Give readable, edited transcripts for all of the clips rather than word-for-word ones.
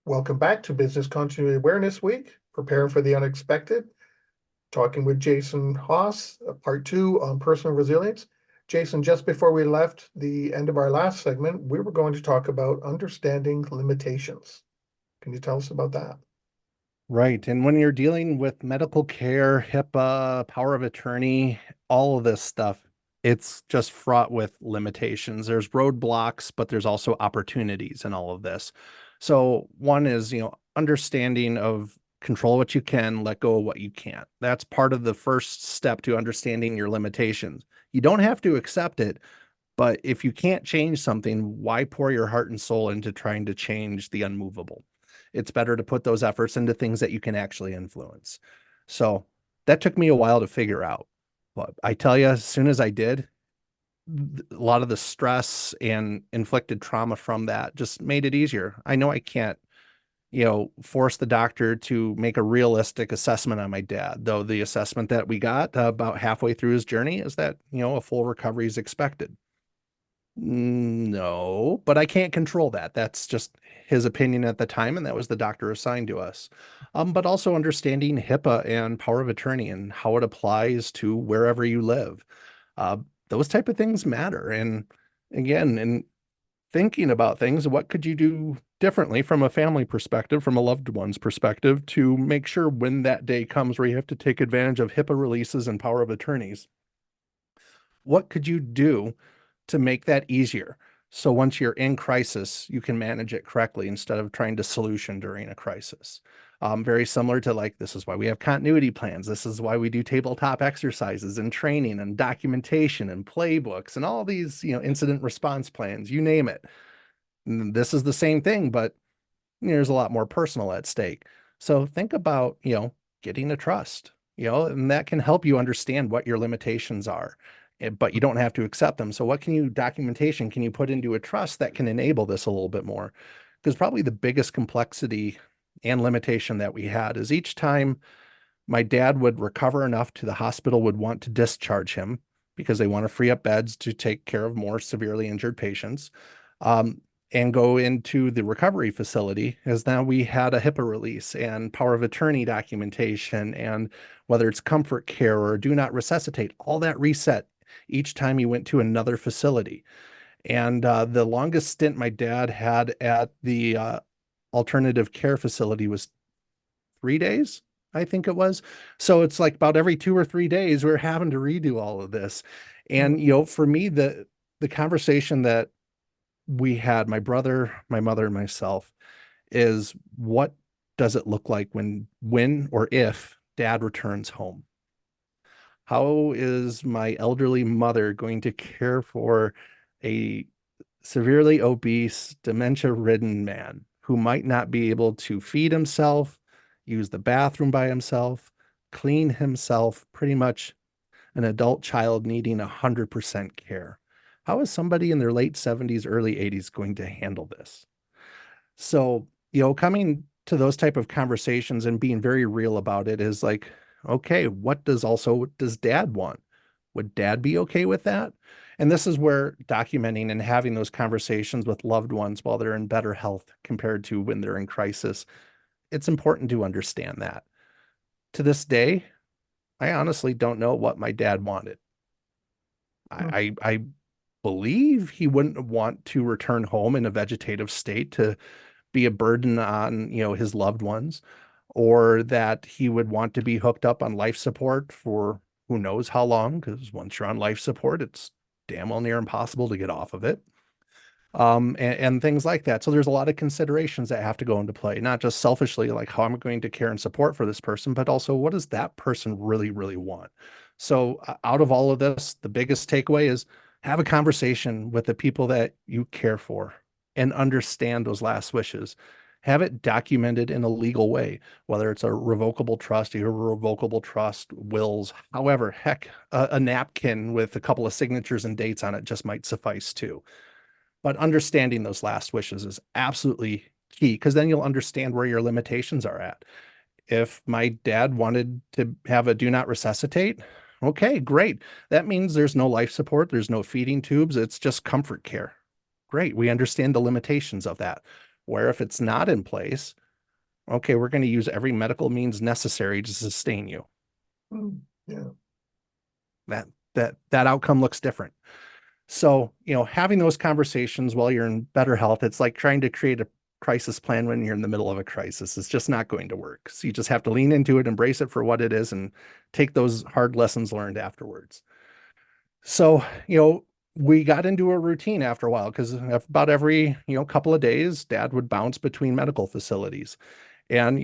Welcome back to Business Continuity Awareness Week, preparing for the unexpected. Talking with Jason Haas, part 2 on personal resilience. Jason, just before we left the end of our last segment, we were going to talk about understanding limitations. Can you tell us about that? Right. And when you're dealing with medical care, HIPAA, power of attorney, all of this stuff, it's just fraught with limitations. There's roadblocks, but there's also opportunities in all of this. So one is, understanding of control what you can, let go of what you can't. That's part of the first step to understanding your limitations. You don't have to accept it, but if you can't change something, why pour your heart and soul into trying to change the unmovable? It's better to put those efforts into things that you can actually influence. So that took me a while to figure out. But I tell you, as soon as I did, a lot of the stress and inflicted trauma from that just made it easier. I know I can't, force the doctor to make a realistic assessment on my dad, though the assessment that we got about halfway through his journey is that, a full recovery is expected. No, but I can't control that. That's just his opinion at the time, and that was the doctor assigned to us. But also understanding HIPAA and power of attorney and how it applies to wherever you live. Uh, those type of things matter. And again, in thinking about things, what could you do differently from a family perspective, from a loved one's perspective, to make sure when that day comes where you have to take advantage of HIPAA releases and power of attorneys, what could you do to make that easier? So once you're in crisis, you can manage it correctly instead of trying to solution during a crisis. Very similar to like, this is why we have continuity plans. This is why we do tabletop exercises and training and documentation and playbooks and all these, incident response plans, you name it. And this is the same thing, but there's a lot more personal at stake. So think about, getting a trust, and that can help you understand what your limitations are, but you don't have to accept them. So what documentation can you put into a trust that can enable this a little bit more? Because probably the biggest complexity and limitation that we had is each time my dad would recover enough to the hospital would want to discharge him because they want to free up beds to take care of more severely injured patients. Um, and go into the recovery facility, as now we had a HIPAA release and power of attorney documentation, and whether it's comfort care or do not resuscitate, all that reset each time you went to another facility. And the longest stint my dad had at the alternative care facility was 3 days, I think it was. So it's like about every 2 or 3 days, we're having to redo all of this. And, for me, the conversation that we had, my brother, my mother, and myself, is what does it look like when or if dad returns home? How is my elderly mother going to care for a severely obese, dementia-ridden man who might not be able to feed himself, use the bathroom by himself, clean himself, pretty much an adult child needing 100% care? How is somebody in their late 70s, early 80s going to handle this? So, coming to those type of conversations and being very real about it is like, okay, what does dad want? Would dad be okay with that? And this is where documenting and having those conversations with loved ones while they're in better health compared to when they're in crisis, it's important to understand that. To this day, I honestly don't know what my dad wanted. I believe he wouldn't want to return home in a vegetative state to be a burden on, his loved ones, or that he would want to be hooked up on life support for who knows how long, because once you're on life support, it's damn well near impossible to get off of it. And things like that. So there's a lot of considerations that have to go into play, not just selfishly, like how I'm going to care and support for this person, but also what does that person really, really want? So out of all of this, the biggest takeaway is have a conversation with the people that you care for and understand those last wishes. Have it documented in a legal way, whether it's a revocable trust, irrevocable trust, wills, however, heck, a napkin with a couple of signatures and dates on it just might suffice too. But understanding those last wishes is absolutely key, because then you'll understand where your limitations are at. If my dad wanted to have a do not resuscitate, okay, great. That means there's no life support, there's no feeding tubes, it's just comfort care. Great. We understand the limitations of that. Where if it's not in place, okay, we're going to use every medical means necessary to sustain you. Yeah. That outcome looks different. So, having those conversations while you're in better health, it's like trying to create a crisis plan when you're in the middle of a crisis. It's just not going to work. So you just have to lean into it, embrace it for what it is, and take those hard lessons learned afterwards. So, we got into a routine after a while because about every, couple of days, Dad would bounce between medical facilities. And,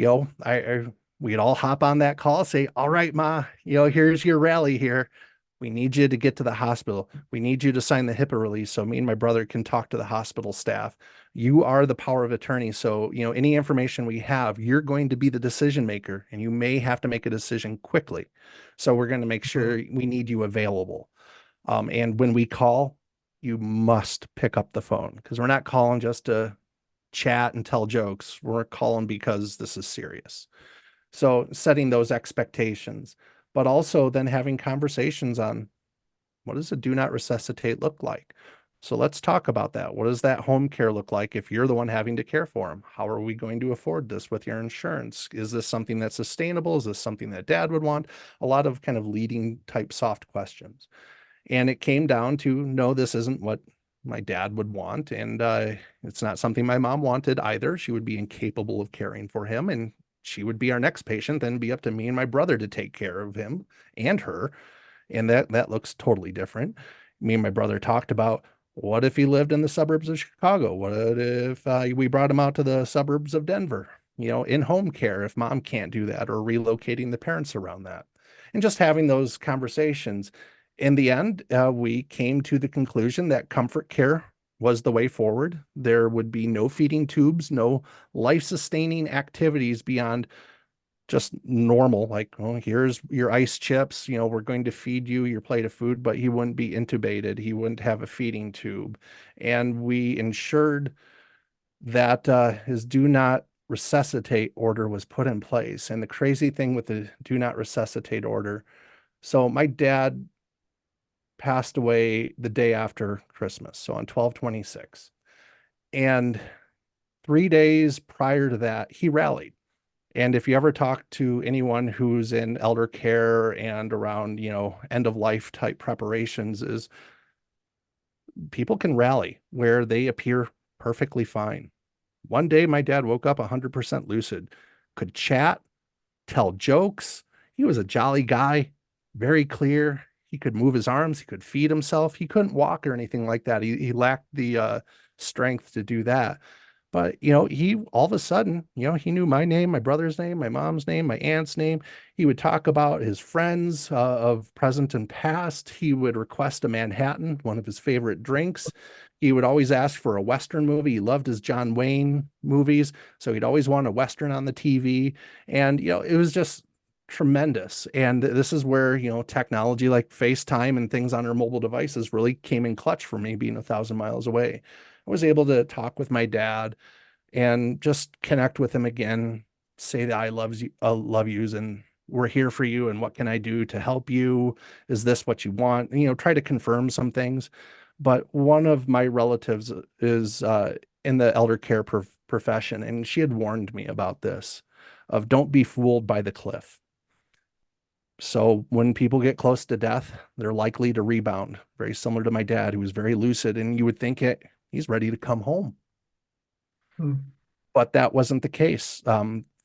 we'd all hop on that call, say, all right, Ma, here's your rally here. We need you to get to the hospital. We need you to sign the HIPAA release so me and my brother can talk to the hospital staff. You are the power of attorney. So, any information we have, you're going to be the decision maker and you may have to make a decision quickly. So we're going to make sure we need you available. And when we call, you must pick up the phone because we're not calling just to chat and tell jokes. We're calling because this is serious. So setting those expectations, but also then having conversations on what does a do not resuscitate look like? So let's talk about that. What does that home care look like if you're the one having to care for them? How are we going to afford this with your insurance? Is this something that's sustainable? Is this something that Dad would want? A lot of kind of leading type soft questions. And it came down to, no, this isn't what my dad would want. And it's not something my mom wanted either. She would be incapable of caring for him. And she would be our next patient, then be up to me and my brother to take care of him and her. And that looks totally different. Me and my brother talked about, what if he lived in the suburbs of Chicago? What if we brought him out to the suburbs of Denver, in home care if mom can't do that, or relocating the parents around that? And just having those conversations. In the end, we came to the conclusion that comfort care was the way forward. There would be no feeding tubes, no life-sustaining activities beyond just normal, like, oh, here's your ice chips, we're going to feed you your plate of food, but he wouldn't be intubated. He wouldn't have a feeding tube. And we ensured that his do not resuscitate order was put in place. And the crazy thing with the do not resuscitate order, so my dad passed away the day after Christmas, so on 12/26. And 3 days prior to that, he rallied. And if you ever talk to anyone who's in elder care and around, end of life type preparations, is people can rally where they appear perfectly fine. One day, my dad woke up 100% lucid, could chat, tell jokes. He was a jolly guy, very clear. He could move his arms. He could feed himself. He couldn't walk or anything like that. He lacked the strength to do that. But, he all of a sudden, he knew my name, my brother's name, my mom's name, my aunt's name. He would talk about his friends of present and past. He would request a Manhattan, one of his favorite drinks. He would always ask for a Western movie. He loved his John Wayne movies. So he'd always want a Western on the TV. And, it was just tremendous. And this is where, technology like FaceTime and things on our mobile devices really came in clutch for me, being 1,000 miles away. I was able to talk with my dad and just connect with him again, say that I love yous, and we're here for you. And what can I do to help you? Is this what you want? Try to confirm some things. But one of my relatives is in the elder care profession, and she had warned me about this, of don't be fooled by the cliff. So when people get close to death, they're likely to rebound, very similar to my dad, who was very lucid, and you would think he's ready to come home. But that wasn't the case.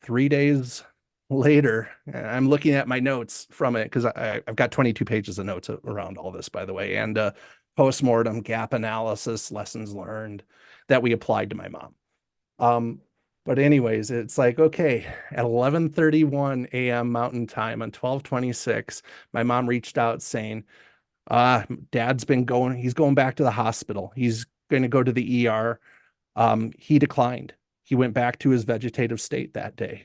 3 days later, I'm looking at my notes from it because I've got 22 pages of notes around all this, by the way, and postmortem, gap analysis, lessons learned that we applied to my mom. But anyways, it's like, okay, at 11:31 a.m. Mountain Time on 12/26, my mom reached out saying, Dad's he's going back to the hospital. He's going to go to the ER. He declined. He went back to his vegetative state that day,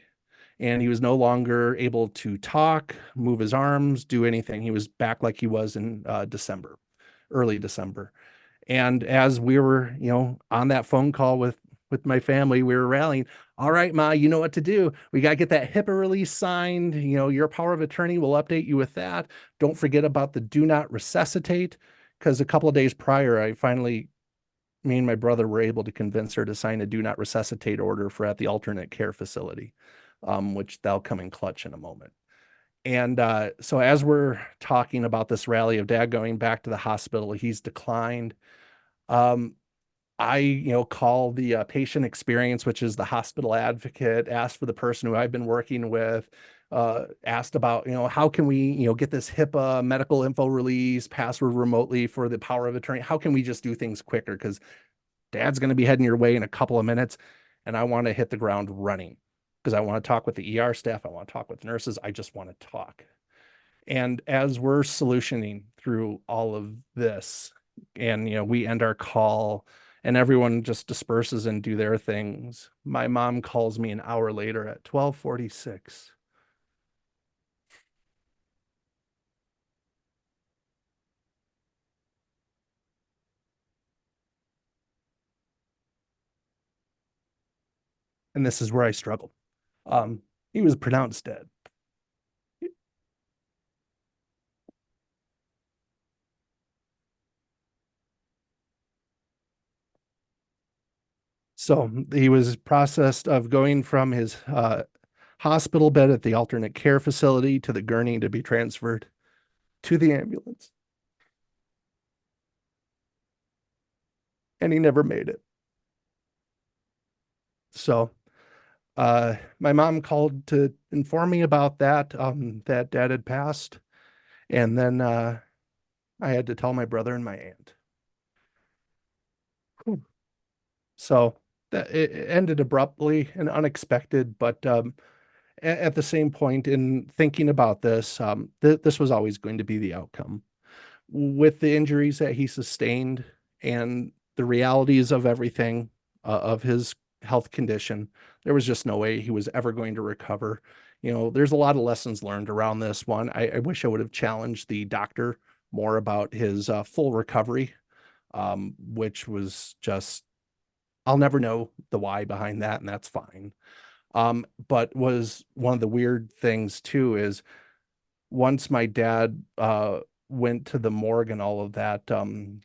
and he was no longer able to talk, move his arms, do anything. He was back like he was in early December. And as we were, on that phone call with my family, we were rallying. All right, Ma, you know what to do. We got to get that HIPAA release signed. Your power of attorney will update you with that. Don't forget about the do not resuscitate, because a couple of days prior, I finally me and my brother were able to convince her to sign a do not resuscitate order for at the alternate care facility, which they'll come in clutch in a moment. And so as we're talking about this rally of dad going back to the hospital, he's declined. Um, I, call the patient experience, which is the hospital advocate, asked for the person who I've been working with, asked about, how can we, get this HIPAA medical info release password remotely for the power of attorney? How can we just do things quicker? Because dad's going to be heading your way in a couple of minutes, and I want to hit the ground running because I want to talk with the ER staff. I want to talk with nurses. I just want to talk. And as we're solutioning through all of this, and we end our call and everyone just disperses and do their things, my mom calls me an hour later at 12:46. And this is where I struggled. He was pronounced dead. So he was processed of going from his hospital bed at the alternate care facility to the gurney to be transferred to the ambulance. And he never made it. So my mom called to inform me about that, that dad had passed. And then I had to tell my brother and my aunt. So that it ended abruptly and unexpected, but at the same point in thinking about this, this was always going to be the outcome. With the injuries that he sustained and the realities of everything, of his health condition, there was just no way he was ever going to recover. There's a lot of lessons learned around this one. I wish I would have challenged the doctor more about his full recovery, which was just, I'll never know the why behind that, and that's fine. But was one of the weird things too is once my dad went to the morgue and all of that,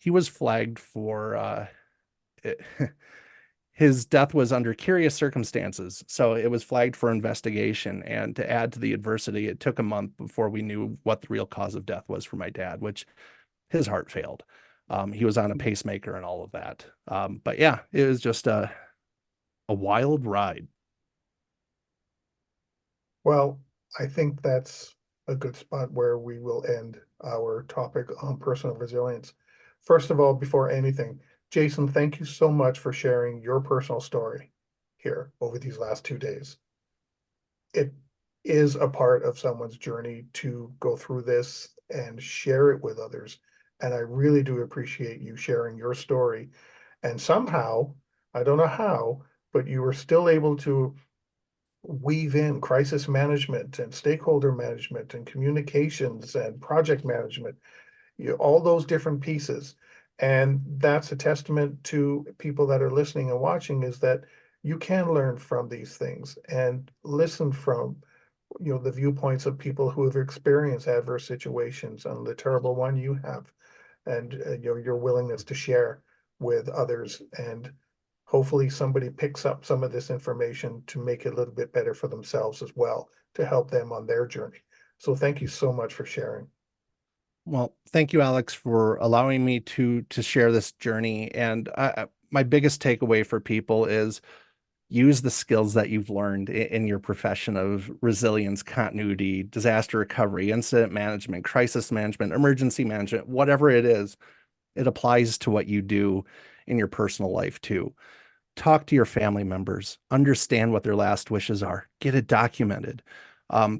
he was flagged for it, his death was under curious circumstances. So it was flagged for investigation. And to add to the adversity, it took a month before we knew what the real cause of death was for my dad, which his heart failed. He was on a pacemaker and all of that. But yeah, it was just a wild ride. Well, I think that's a good spot where we will end our topic on personal resilience. First of all, before anything, Jason, thank you so much for sharing your personal story here over these last 2 days. It is a part of someone's journey to go through this and share it with others. And I really do appreciate you sharing your story. And somehow, I don't know how, but you were still able to weave in crisis management and stakeholder management and communications and project management, all those different pieces. And that's a testament to people that are listening and watching, is that you can learn from these things and listen from the viewpoints of people who have experienced adverse situations and the terrible one you have, and your willingness to share with others, and hopefully somebody picks up some of this information to make it a little bit better for themselves as well, to help them on their journey. So thank you so much for sharing. Well, thank you, Alex, for allowing me to share this journey. And my biggest takeaway for people is use the skills that you've learned in your profession of resilience, continuity, disaster recovery, incident management, crisis management, emergency management, whatever it is, it applies to what you do in your personal life too. Talk to your family members, understand what their last wishes are, get it documented.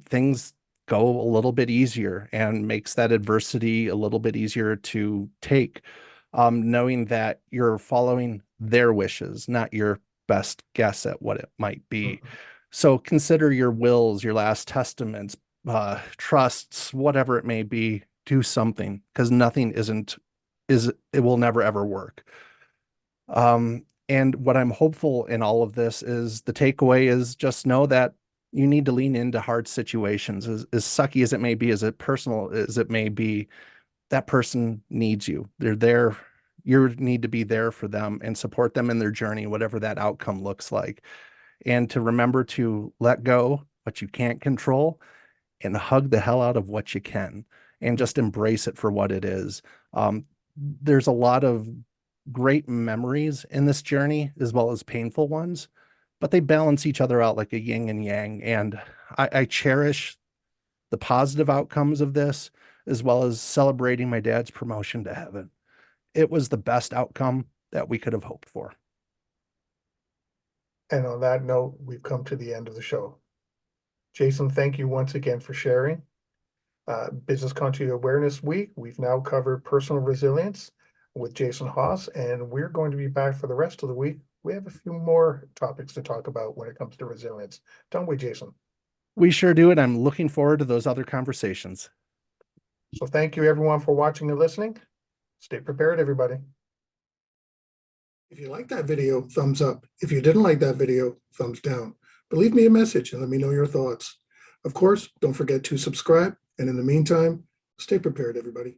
Things go a little bit easier and makes that adversity a little bit easier to take, knowing that you're following their wishes, not your best guess at what it might be. Mhm. So consider your wills, your last testaments, trusts, whatever it may be, do something, because nothing it will never ever work. And what I'm hopeful in all of this is the takeaway is just know that you need to lean into hard situations, as sucky as it may be, as personal as it may be. That person needs you. They're there You need to be there for them and support them in their journey, whatever that outcome looks like. And to remember to let go what you can't control and hug the hell out of what you can and just embrace it for what it is. There's a lot of great memories in this journey as well as painful ones, but they balance each other out like a yin and yang. And I cherish the positive outcomes of this, as well as celebrating my dad's promotion to heaven. It was the best outcome that we could have hoped for. And on that note, we've come to the end of the show. Jason, thank you once again for sharing. Business Continuity Awareness Week, we've now covered personal resilience with Jason Haas, and we're going to be back for the rest of the week. We have a few more topics to talk about when it comes to resilience. Don't we, Jason? We sure do, and I'm looking forward to those other conversations. So thank you everyone for watching and listening. Stay prepared, everybody. If you liked that video, thumbs up. If you didn't like that video, thumbs down. But leave me a message and let me know your thoughts. Of course, don't forget to subscribe. And in the meantime, stay prepared, everybody.